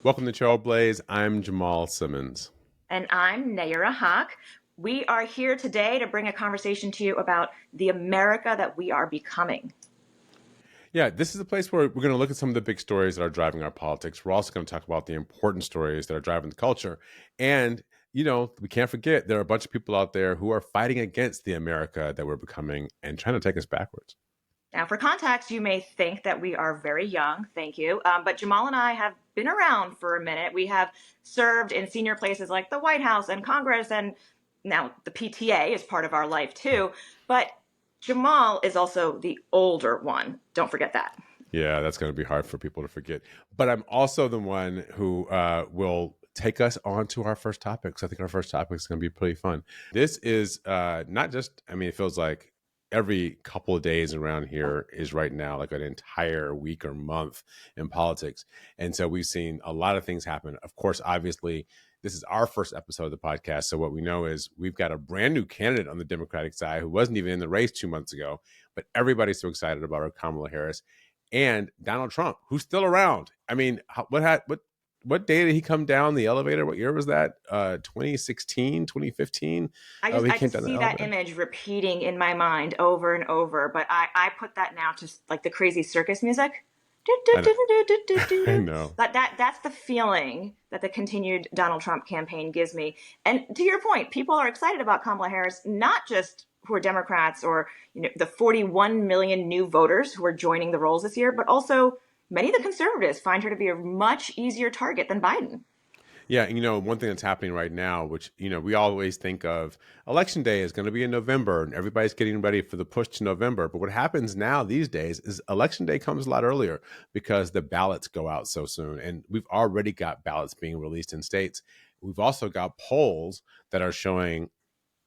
Welcome to Trailblaze. I'm Jamal Simmons. And I'm Nayyera Haq. We are here today to bring a conversation to you about the America that we are becoming. Yeah, this is a place where we're going to look at some of the big stories that are driving our politics. We're also going to talk about the important stories that are driving the culture. And, we can't forget there are a bunch of people out there who are fighting against the America that we're becoming and trying to take us backwards. Now, for context, you may think that we are very young. Thank you. But Jamal and I have been around for a minute. We have served in senior places like the White House and Congress, and now the PTA is part of our life too. But Jamal is also the older one. Don't forget that. Yeah, that's going to be hard for people to forget. But I'm also the one who will take us on to our first topic. So I think our first topic is going to be pretty fun. This is not just, it feels like every couple of days around here is right now like an entire week or month in politics. And so we've seen a lot of things happen. Of course, obviously, this is our first episode of the podcast. So what we know is we've got a brand new candidate on the Democratic side who wasn't even in the race 2 months ago, but everybody's so excited about her, Kamala Harris, and Donald Trump, who's still around. What day did he come down the elevator? What year was that? 2016, 2015? I just see that image repeating in my mind over and over, but I put that now to like the crazy circus music. I know. That's the feeling that the continued Donald Trump campaign gives me. And to your point, people are excited about Kamala Harris, not just who are Democrats or the 41 million new voters who are joining the rolls this year, but also many of the conservatives find her to be a much easier target than Biden. Yeah, one thing that's happening right now, which, we always think of Election Day is going to be in November and everybody's getting ready for the push to November. But what happens now these days is Election Day comes a lot earlier because the ballots go out so soon. And we've already got ballots being released in states. We've also got polls that are showing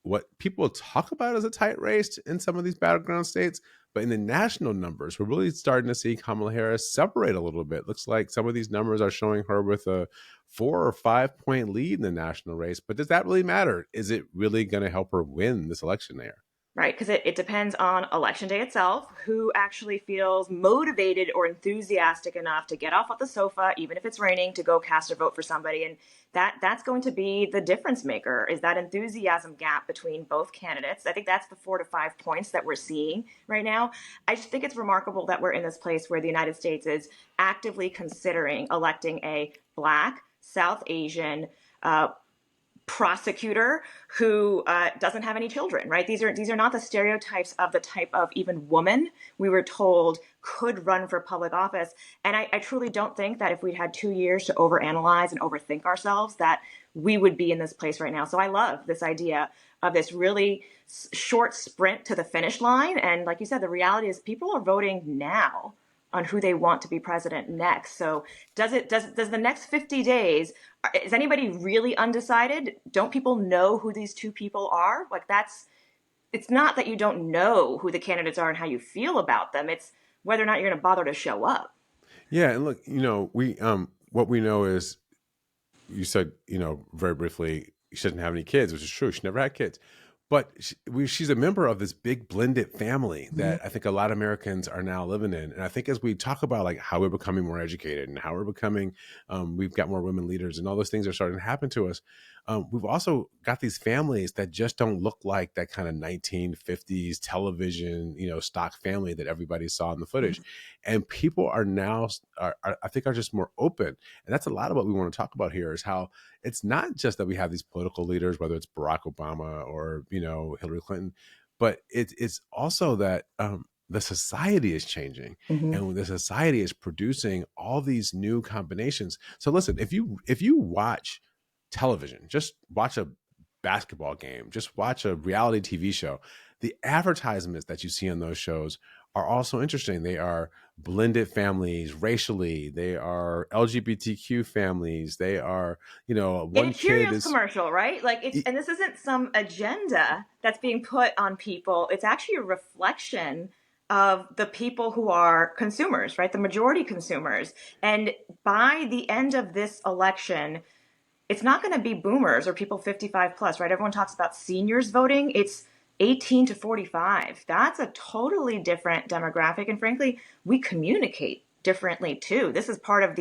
what people talk about as a tight race in some of these battleground states. But in the national numbers, we're really starting to see Kamala Harris separate a little bit. Looks like some of these numbers are showing her with a 4 or 5 point lead in the national race. But does that really matter? Is it really going to help her win this election there? Right, because it depends on Election Day itself, who actually feels motivated or enthusiastic enough to get off of the sofa, even if it's raining, to go cast a vote for somebody. And that's going to be the difference maker, is that enthusiasm gap between both candidates. I think that's the 4 to 5 points that we're seeing right now. I just think it's remarkable that we're in this place where the United States is actively considering electing a Black, South Asian, prosecutor who doesn't have any children, right? These are not the stereotypes of the type of even woman we were told could run for public office. And I truly don't think that if we'd had 2 years to overanalyze and overthink ourselves, that we would be in this place right now. So I love this idea of this really short sprint to the finish line. And like you said, the reality is people are voting now on who they want to be president next. So does the next 50 days, is anybody really undecided? Don't people know who these two people are? It's not that you don't know who the candidates are and how you feel about them. It's whether or not you're going to bother to show up. Yeah. And look, we, what we know is, you said, very briefly, she doesn't have any kids, which is true. She never had kids. But she's a member of this big blended family that I think a lot of Americans are now living in. And I think as we talk about like how we're becoming more educated and how we're becoming, we've got more women leaders and all those things are starting to happen to us. We've also got these families that just don't look like that kind of 1950s television, stock family that everybody saw in the footage. And people are now, I think, are just more open. And that's a lot of what we want to talk about here is how it's not just that we have these political leaders, whether it's Barack Obama or, Hillary Clinton, but it's also that the society is changing and the society is producing all these new combinations. So listen, if you watch television, just watch a basketball game, just watch a reality TV show, the advertisements that you see on those shows are also interesting. They are blended families racially. They are LGBTQ families. They are, one kid is commercial, right? And this isn't some agenda that's being put on people. It's actually a reflection of the people who are consumers, right? The majority consumers. And by the end of this election, it's not going to be boomers or people 55 plus, right? Everyone talks about seniors voting. It's 18 to 45. That's a totally different demographic. And frankly, we communicate differently too. This is part of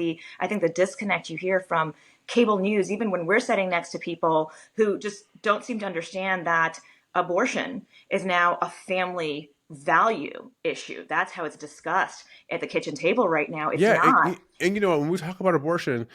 I think the disconnect you hear from cable news, even when we're sitting next to people who just don't seem to understand that abortion is now a family value issue. That's how it's discussed at the kitchen table right now. It's Yeah, not. and you know, when we talk about abortion,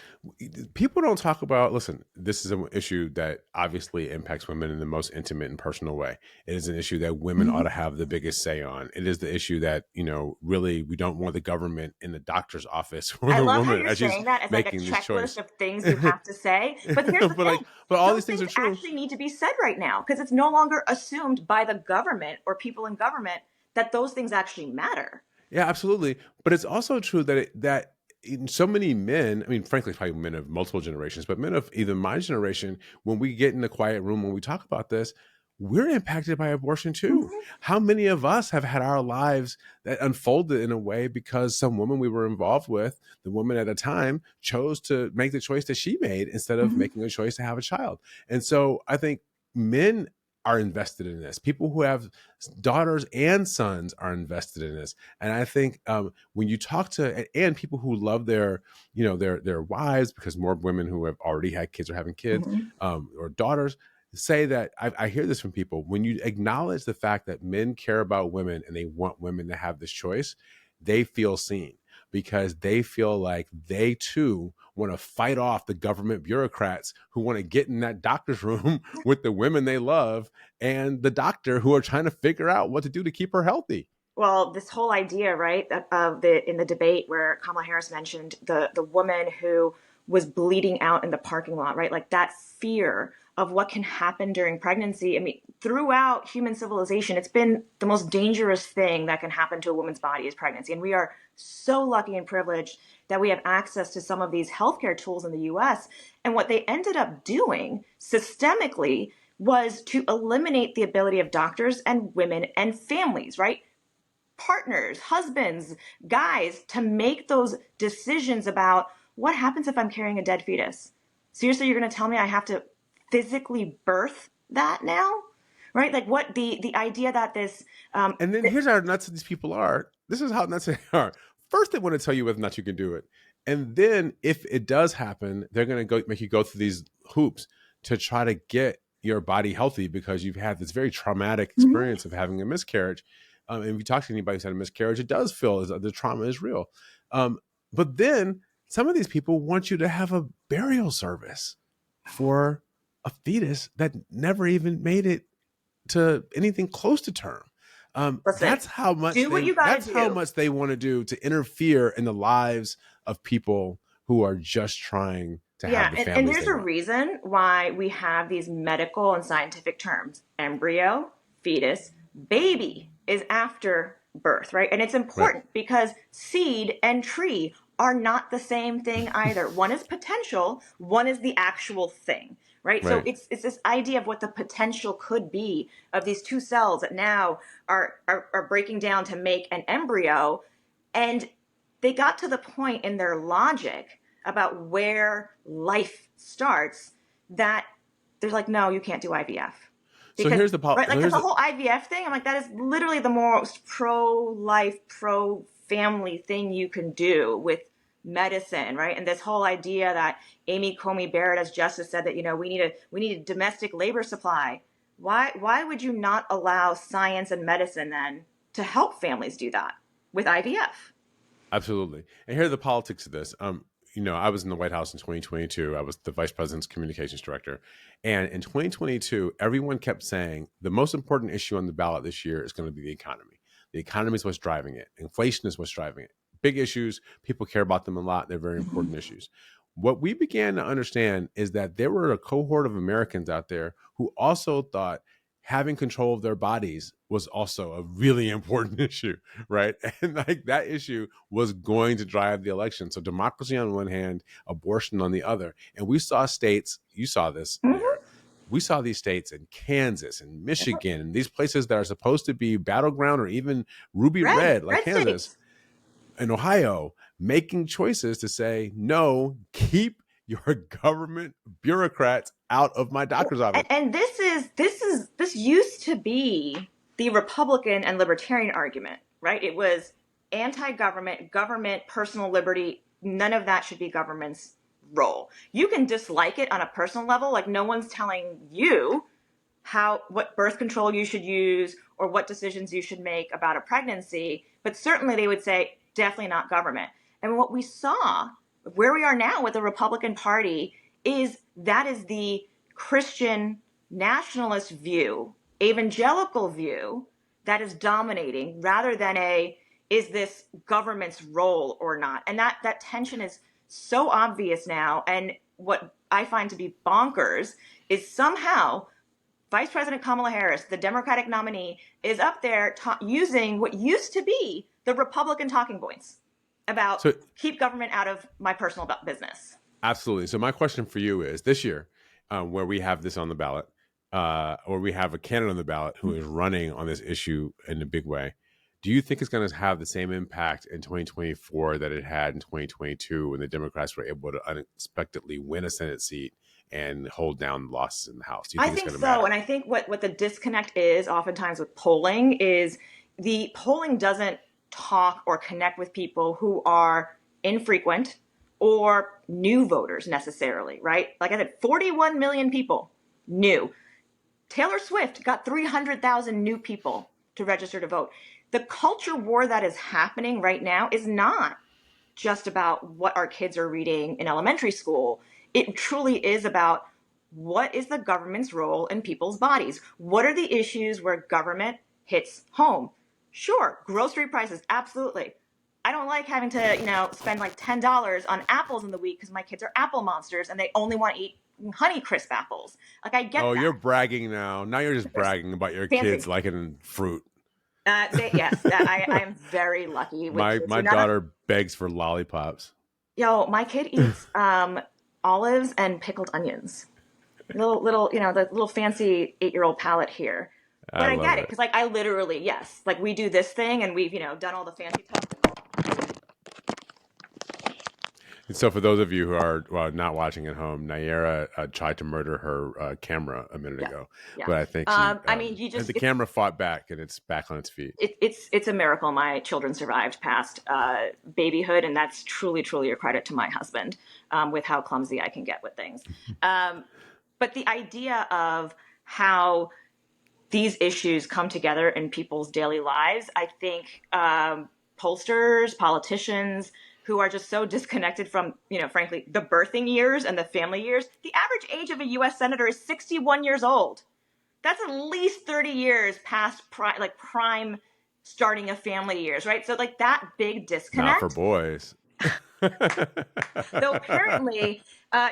people don't talk about. Listen, this is an issue that obviously impacts women in the most intimate and personal way. It is an issue that women ought Mhm. to have the biggest say on. It is the issue that, you know, really we don't want the government in the doctor's office for I the love how woman you're as she's saying that as like a making this checklist choice. of things you have to say. But here's the But like, thing, but all those these things things are true. actually need to be said right now because it's no longer assumed by the government or people in government that those things actually matter. Yeah, absolutely. But it's also true that that in so many men, I mean, frankly, probably men of multiple generations, but men of even my generation, when we get in the quiet room, when we talk about this, we're impacted by abortion too. Mhm. How many of us have had our lives that unfolded in a way because some woman we were involved with, the woman at a time, chose to make the choice that she made instead of Mhm. making a choice to have a child? And so I think men are invested in this. People who have daughters and sons are invested in this. And I think when you talk to and people who love their, you know, their wives, because more women who have already had kids are having kids, Mhm. or daughters, say that I hear this from people. When you acknowledge the fact that men care about women and they want women to have this choice, they feel seen because they feel like they too want to fight off the government bureaucrats who want to get in that doctor's room with the women they love and the doctor who are trying to figure out what to do to keep her healthy. Well, this whole idea, right, of the in the debate where Kamala Harris mentioned the woman who was bleeding out in the parking lot, right? Like that fear of what can happen during pregnancy. I mean, throughout human civilization, it's been the most dangerous thing that can happen to a woman's body is pregnancy. And we are so lucky and privileged that we have access to some of these healthcare tools in the US. And what they ended up doing systemically was to eliminate the ability of doctors and women and families, right? Partners, husbands, guys to make those decisions about what happens if I'm carrying a dead fetus. Seriously, you're going to tell me I have to physically birth that now? Right? Like what the idea that this And then here's how nuts these people are. This is how nuts they are. First, they want to tell you whether or not you can do it. And then if it does happen, they're going to go make you go through these hoops to try to get your body healthy because you've had this very traumatic Mhm. experience of having a miscarriage. And if you talk to anybody who's had a miscarriage, it does feel as the trauma is real. Um, but then some of these people want you to have a burial service for a fetus that never even made it to anything close to term. Listen, do what you got to That's how do. much they want to do to interfere in the lives of people who are just trying to Yeah, have the and families there's they a want. reason why we have these medical and scientific terms. Embryo, fetus, baby is after birth, right? And it's Right. important because seed and tree are not the same thing either. One is potential, one is the actual thing, right? So Right. it's this idea of what the potential could be of these two cells that now are breaking down to make an embryo. And they got to the point in their logic about where life starts that there's like, no, you can't do IVF. So Because, here's the right, like, so because here's the the whole IVF thing, I'm like, that is literally the most pro life, pro family thing you can do with medicine, right? And this whole idea that Amy Comey Barrett, as Justice said, that, you know, we need a domestic labor supply. Why would you not allow science and medicine then to help families do that with IVF? Absolutely. And here are the politics of this. You know, I was in the White House in 2022. I was the vice president's communications director. And in 2022, everyone kept saying the most important issue on the ballot this year is going to be the economy. The economy is what's driving it. Inflation is what's driving it. Big issues. People care about them a lot. They're very important issues. What we began to understand is that there were a cohort of Americans out there who also thought having control of their bodies was also a really important issue, right? And like that issue was going to drive the election. So democracy on one hand, abortion on the other. And we saw states, you saw this, Nayyera, Mm-hmm. we saw these states in Kansas and Michigan and these places that are supposed to be battleground or even ruby red like Red Kansas states. and Ohio making choices to say, no, keep your government bureaucrats out of my doctor's office. And this used to be the Republican and libertarian argument, right? It was anti-government, government, personal liberty, none of that should be government's role. You can dislike it on a personal level. Like, no one's telling you what birth control you should use or what decisions you should make about a pregnancy, but certainly they would say definitely not government. And what we saw, where we are now with the Republican Party, is that is the Christian nationalist view, evangelical view, that is dominating, rather than is this government's role or not? And that tension is so obvious now. And what I find to be bonkers is somehow Vice President Kamala Harris, the Democratic nominee, is up there using what used to be the Republican talking points about keep government out of my personal business. Absolutely. So my question for you is, this year, where we have this on the ballot, or we have a candidate on the ballot who is running on this issue in a big way, do you think it's going to have the same impact in 2024 that it had in 2022 when the Democrats were able to unexpectedly win a Senate seat and hold down losses in the House? Do you think I think it's so. matter? And I think what the disconnect is oftentimes with polling is the polling doesn't talk or connect with people who are infrequent or new voters necessarily, right? Like I said, 41 million people new. Taylor Swift got 300,000 new people to register to vote. The culture war that is happening right now is not just about what our kids are reading in elementary school. It truly is about what is the government's role in people's bodies? What are the issues where government hits home? Sure, grocery prices, absolutely. I don't like having to, spend like $10 on apples in the week because my kids are apple monsters and they only want to eat Honeycrisp apples. Like, I get that. Oh, you're bragging now. Now you're just bragging about your kids liking fruit. Yes, I am very lucky. My daughter begs for lollipops. My kid eats olives and pickled onions. Little, the little fancy 8-year-old palate here. But I get it because, like, I literally, yes, like we do this thing and we've, done all the fancy stuff. And so for those of you who are not watching at home, Nayyera tried to murder her camera a minute ago. Yeah. But I think the camera fought back and it's back on its feet. It's a miracle my children survived past babyhood, and that's truly, truly a credit to my husband with how clumsy I can get with things. But the idea of how these issues come together in people's daily lives, I think pollsters, politicians who are just so disconnected from, frankly, the birthing years and the family years. The average age of a U.S. senator is 61 years old. That's at least 30 years past prime starting a family years, right? So like that big disconnect. Not for boys. Though apparently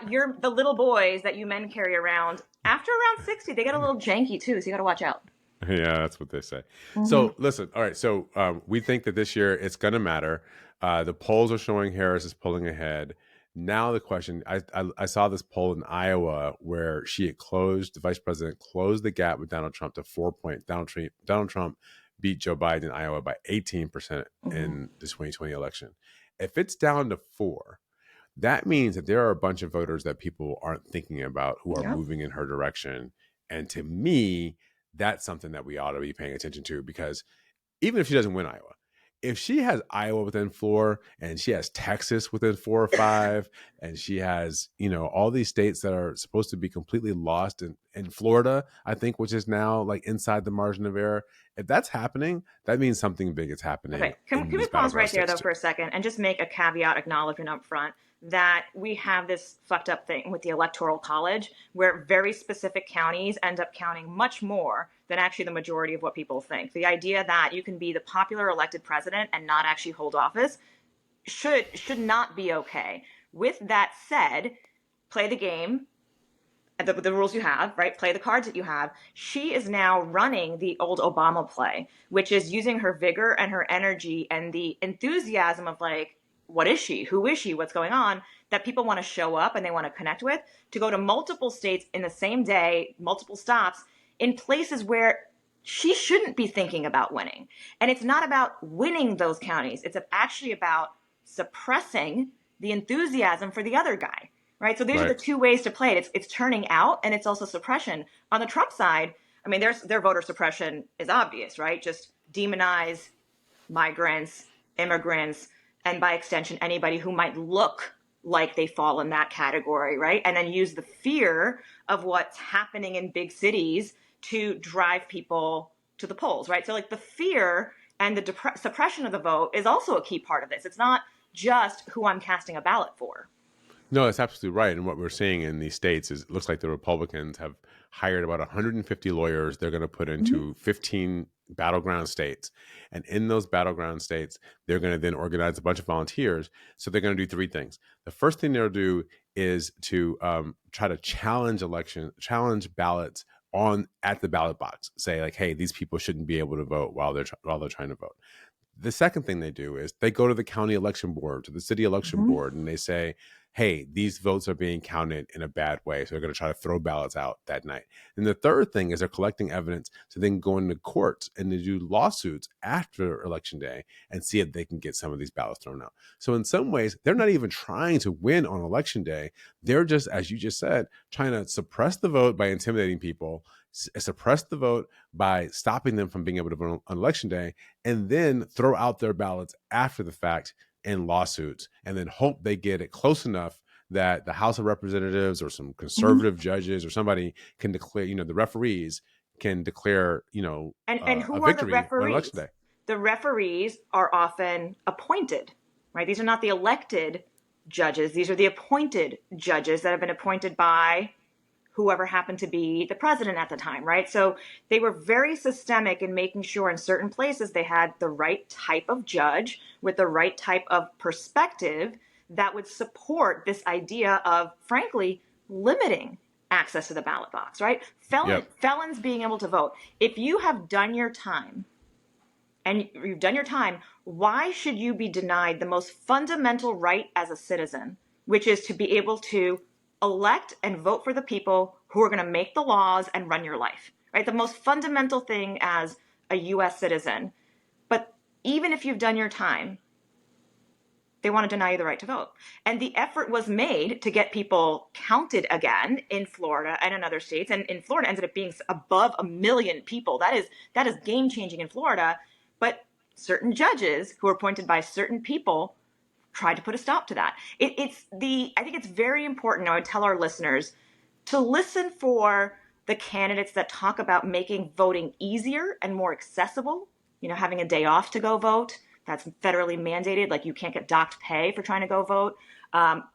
you're the little boys that you men carry around, after around 60, they get a little janky too, so you got to watch out. Yeah, that's what they say. Mm-hmm. So listen, all right, so we think that this year it's going to matter. The polls are showing Harris is pulling ahead. Now the question, I saw this poll in Iowa where the vice president closed the gap with Donald Trump to 4 points. Donald Trump beat Joe Biden in Iowa by 18% in the 2020 election. If it's down to 4, that means that there are a bunch of voters that people aren't thinking about who are moving in her direction. And to me, that's something that we ought to be paying attention to, because even if she doesn't win Iowa, if she has Iowa within 4 and she has Texas within 4 or 5 and she has, all these states that are supposed to be completely lost in Florida, I think, which is now like inside the margin of error. If that's happening, that means something big is happening. Okay. Can we pause right there though for a second and just make a caveat acknowledgement up front that we have this fucked up thing with the Electoral College where very specific counties end up counting much more than actually the majority of what people think. The idea that you can be the popular elected president and not actually hold office should not be okay. With that said, play the game, the rules you have, right? Play the cards that you have. She is now running the old Obama play, which is using her vigor and her energy and the enthusiasm of like, what is she? Who is she? What's going on? That people want to show up and they want to connect with, to go to multiple states in the same day, multiple stops in places where she shouldn't be thinking about winning. And it's not about winning those counties. It's actually about suppressing the enthusiasm for the other guy, right? So these are the two ways to play it. It's turning out and it's also suppression. On the Trump side, I mean, their voter suppression is obvious, right? Just demonize migrants, immigrants, and by extension, anybody who might look like they fall in that category, right? And then use the fear of what's happening in big cities to drive people to the polls, right? So, like, the fear and the suppression of the vote is also a key part of this. It's not just who I'm casting a ballot for. No, that's absolutely right. And what we're seeing in these states is it looks like the Republicans have hired about 150 lawyers they're going to put into 15 battleground states. And in those battleground states, they're going to then organize a bunch of volunteers. So they're going to do three things. The first thing they'll do is to try to challenge ballots on at the ballot box. Say like, hey, these people shouldn't be able to vote while they're trying to vote. The second thing they do is they go to the county election board, to the city election board, and they say, hey, these votes are being counted in a bad way. So they're going to try to throw ballots out that night. And the third thing is they're collecting evidence to then go into courts and to do lawsuits after election day and see if they can get some of these ballots thrown out. So in some ways, they're not even trying to win on election day. They're just, as you just said, trying to suppress the vote by intimidating people, suppress the vote by stopping them from being able to vote on election day, and then throw out their ballots after the fact in lawsuits, and then hope they get it close enough that the House of Representatives or some conservative judges or somebody can declare, the referees can declare, And a who are the victory on referees? election day. The referees are often appointed, right? These are not the elected judges. These are the appointed judges that have been appointed by whoever happened to be the president at the time, right? So they were very systemic in making sure in certain places they had the right type of judge with the right type of perspective that would support this idea of, frankly, limiting access to the ballot box, right? Yep. Felons being able to vote. If you have done your time, why should you be denied the most fundamental right as a citizen, which is to be able to elect and vote for the people who are going to make the laws and run your life, right? The most fundamental thing as a US citizen. But even if you've done your time, they want to deny you the right to vote. And the effort was made to get people counted again in Florida and in other states. And in Florida ended up being above 1 million people. That is game changing in Florida. But certain judges who were appointed by certain people tried to put a stop to that. I think it's very important. I would tell our listeners to listen for the candidates that talk about making voting easier and more accessible. Having a day off to go vote. That's federally mandated. Like, you can't get docked pay for trying to go vote.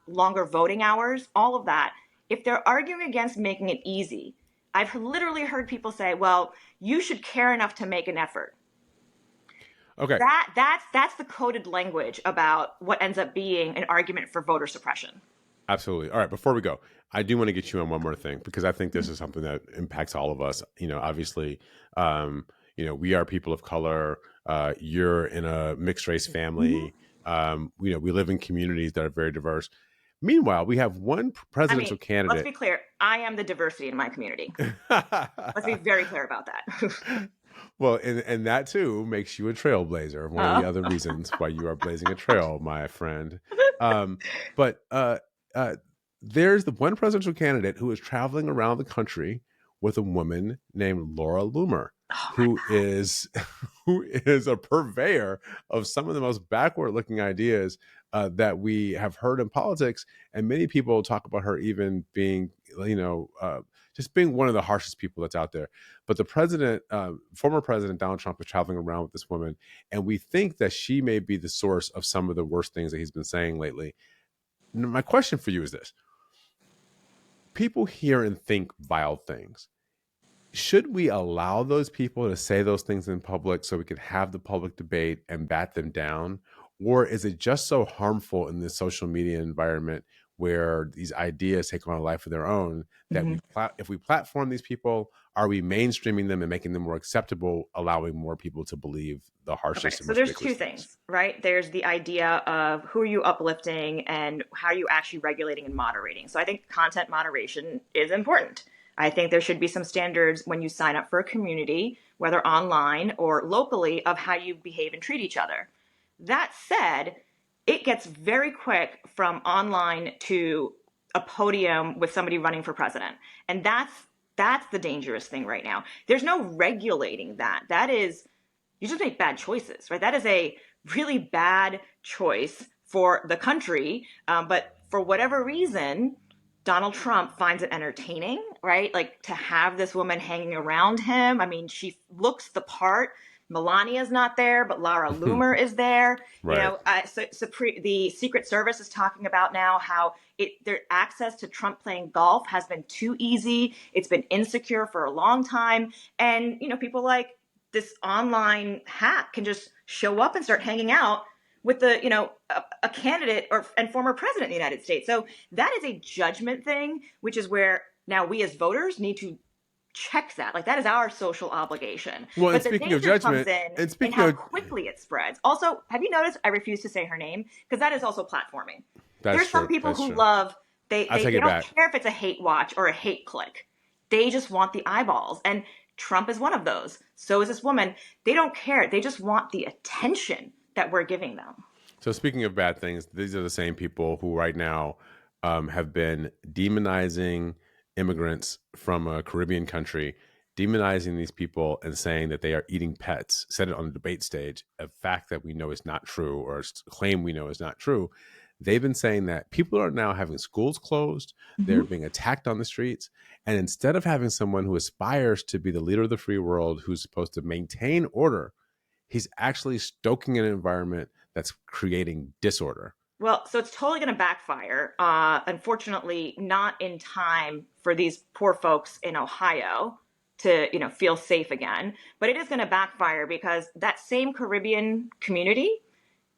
Longer voting hours, all of that. If they're arguing against making it easy, I've literally heard people say, well, you should care enough to make an effort. Okay. That's the coded language about what ends up being an argument for voter suppression. Absolutely. All right. Before we go, I do want to get you on one more thing, because I think this is something that impacts all of us. Obviously, we are people of color. You're in a mixed race family. We live in communities that are very diverse. Meanwhile, we have one presidential candidate. Let's be clear. I am the diversity in my community. Let's be very clear about that. Well, and that too makes you a trailblazer. One of the other reasons why you are blazing a trail, my friend. But there's the one presidential candidate who is traveling around the country with a woman named Lara Loomer, who is a purveyor of some of the most backward-looking ideas that we have heard in politics, and many people talk about her even being, just being one of the harshest people that's out there. But the president, former President Donald Trump, is traveling around with this woman, and we think that she may be the source of some of the worst things that he's been saying lately. My question for you is this: people hear and think vile things. Should we allow those people to say those things in public so we could have the public debate and bat them down? Or is it just so harmful in this social media environment where these ideas take on a life of their own that if we platform these people, are we mainstreaming them and making them more acceptable, allowing more people to believe the harshest? Okay, so there's two things, right? There's the idea of who are you uplifting and how are you actually regulating and moderating. So I think content moderation is important. I think there should be some standards when you sign up for a community, whether online or locally, of how you behave and treat each other. That said, it gets very quick from online to a podium with somebody running for president. And that's the dangerous thing right now. There's no regulating that. That is, you just make bad choices, right? That is a really bad choice for the country. But for whatever reason, Donald Trump finds it entertaining, right? Like to have this woman hanging around him. I mean, she looks the part. Melania's not there, but Lara Loomer is there. Right. The Secret Service is talking about now how their access to Trump playing golf has been too easy. It's been insecure for a long time, and people like this online hack can just show up and start hanging out with a candidate and former president of the United States. So that is a judgment thing, which is where now we as voters need to check that. Like that is our social obligation. Well, and But the speaking of danger comes judgment, in and speaking how of quickly it spreads. Also, have you noticed I refuse to say her name because that is also platforming. that's There's some true. people That's who true. love I take they it don't back. care if it's a hate watch or a hate click. They just want the eyeballs. And Trump is one of those. So is this woman. They don't care. They just want the attention that we're giving them. So speaking of bad things, these are the same people who right now have been demonizing immigrants from a Caribbean country, demonizing these people and saying that they are eating pets, said it on the debate stage, a fact that we know is not true or a claim we know is not true. They've been saying that people are now having schools closed, they're Mm-hmm. being attacked on the streets. And instead of having someone who aspires to be the leader of the free world, who's supposed to maintain order, he's actually stoking an environment that's creating disorder. Well, so it's totally going to backfire. Unfortunately, not in time for these poor folks in Ohio to, feel safe again. But it is going to backfire because that same Caribbean community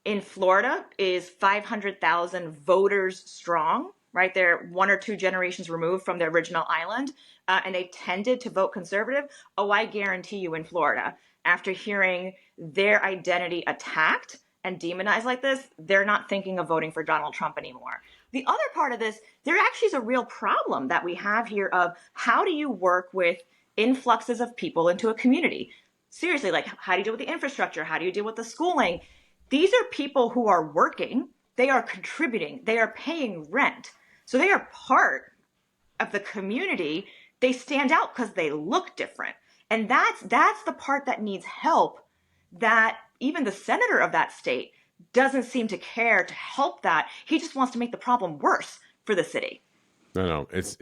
in Florida is 500,000 voters strong, right? They're one or two generations removed from the original island, and they tended to vote conservative. Oh, I guarantee you in Florida, after hearing their identity attacked and demonized like this, they're not thinking of voting for Donald Trump anymore. The other part of this, there actually is a real problem that we have here of how do you work with influxes of people into a community? Seriously, like how do you deal with the infrastructure? How do you deal with the schooling? These are people who are working, they are contributing, they are paying rent. So they are part of the community. They stand out because they look different. And that's the part that needs help that even the senator of that state doesn't seem to care to help that. He just wants to make the problem worse for the city. No, it's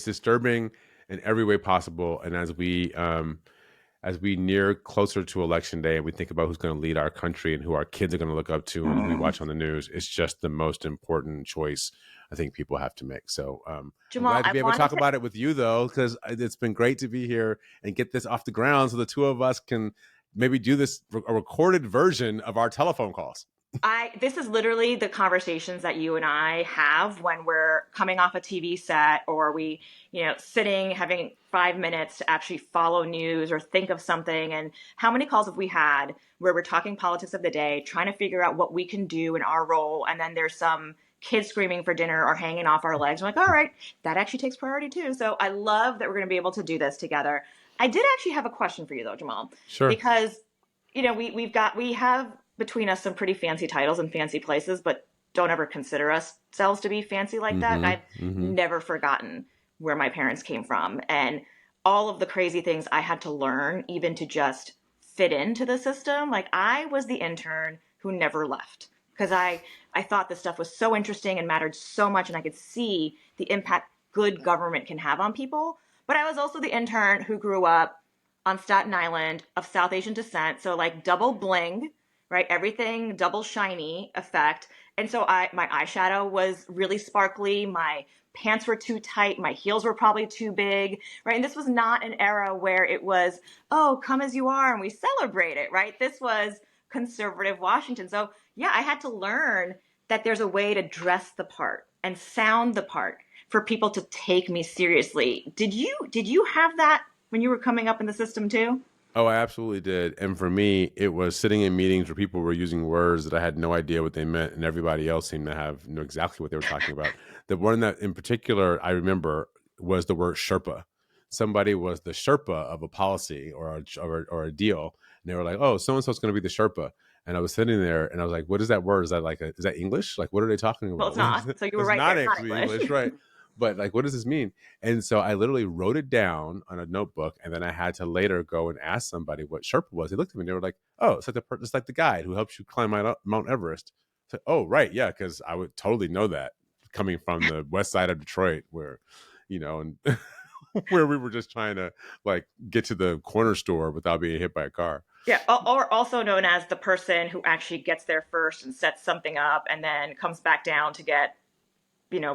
disturbing in every way possible. And as we near closer to election day and we think about who's going to lead our country and who our kids are going to look up to and we watch on the news, it's just the most important choice I think people have to make. So I'm Jamal, glad to I be able to wanted talk to about it with you, though, because it's been great to be here and get this off the ground so the two of us can maybe do this a recorded version of our telephone calls. this is literally the conversations that you and I have when we're coming off a TV set or we, sitting having 5 minutes to actually follow news or think of something. And how many calls have we had where we're talking politics of the day, trying to figure out what we can do in our role, and then there's some kids screaming for dinner or hanging off our legs. I'm like, all right, that actually takes priority too. So I love that we're going to be able to do this together. I did actually have a question for you though, Jamal, Sure. because we have between us some pretty fancy titles and fancy places, but don't ever consider ourselves to be fancy like that. Mm-hmm. I've Mm-hmm. never forgotten where my parents came from and all of the crazy things I had to learn even to just fit into the system. Like I was the intern who never left because I thought this stuff was so interesting and mattered so much and I could see the impact good government can have on people. But I was also the intern who grew up on Staten Island of South Asian descent, so like double bling, right? Everything double shiny effect. And so my eyeshadow was really sparkly, my pants were too tight, my heels were probably too big, right? And this was not an era where it was, oh, come as you are and we celebrate it, right? This was conservative Washington. So yeah, I had to learn that there's a way to dress the part and sound the part for people to take me seriously. Did you have that when you were coming up in the system too? Oh, I absolutely did. And for me, it was sitting in meetings where people were using words that I had no idea what they meant, and everybody else seemed to know exactly what they were talking about. The one that in particular I remember was the word Sherpa. Somebody was the Sherpa of a policy or a deal, and they were like, "Oh, so and so is going to be the Sherpa." And I was sitting there, and I was like, "What is that word? Is that is that English? Like, what are they talking Well, about?" it's not. So you were It's right there. not It's not actually English. English, right? But like, what does this mean? And so I literally wrote it down on a notebook, and then I had to later go and ask somebody what Sherpa was. They looked at me and they were like, "Oh, it's like the guide who helps you climb Mount Everest." So, oh, right, yeah, because I would totally know that coming from the west side of Detroit, where, and where we were just trying to like get to the corner store without being hit by a car. Yeah, or also known as the person who actually gets there first and sets something up and then comes back down to get,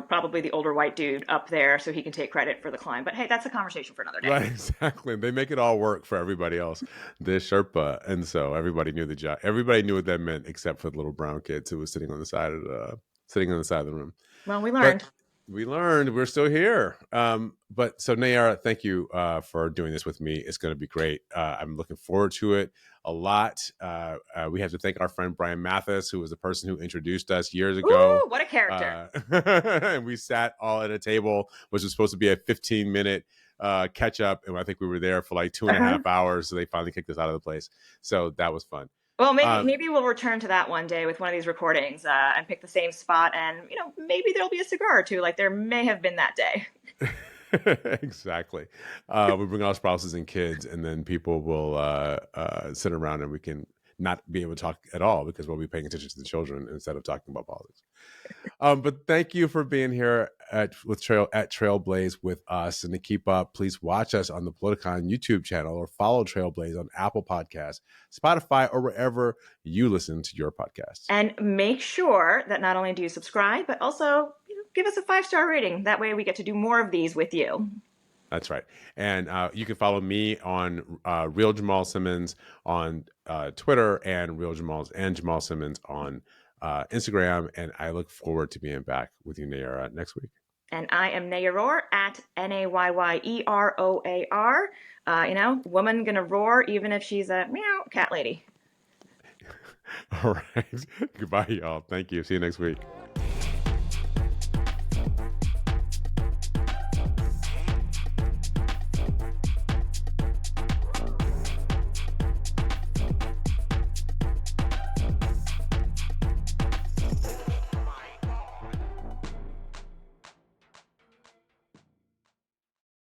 probably the older white dude up there so he can take credit for the climb. But hey, that's a conversation for another day. Right, exactly. They make it all work for everybody else, the Sherpa, and so everybody knew the job. Everybody knew what that meant, except for the little brown kids who was sitting on the side of the room. Well, we But learned. we learned we're still here. But so Nayyera, thank you for doing this with me. It's going to be great. I'm looking forward to it a lot. We have to thank our friend Brian Mathis, who was the person who introduced us years ago. Ooh, what a character. And we sat all at a table, which was supposed to be a 15-minute catch up. And I think we were there for like 2.5 hours. So they finally kicked us out of the place. So that was fun. Well, maybe we'll return to that one day with one of these recordings and pick the same spot, and maybe there'll be a cigar or two, like there may have been that day. Exactly. We bring our spouses and kids, and then people will sit around, and we can not be able to talk at all because we'll be paying attention to the children instead of talking about politics. But thank you for being here at Trailblaze with us. And to keep up, please watch us on the Politicon YouTube channel or follow Trailblaze on Apple Podcasts, Spotify, or wherever you listen to your podcasts. And make sure that not only do you subscribe, but also give us a 5-star rating. That way we get to do more of these with you. That's right. And you can follow me on Real Jamal Simmons on Twitter and Jamal Simmons on Instagram. And I look forward to being back with you, Nayyera, next week. And I am Nayyera at Nayyerroar. Woman gonna roar even if she's a meow cat lady. All right. Goodbye, y'all. Thank you. See you next week.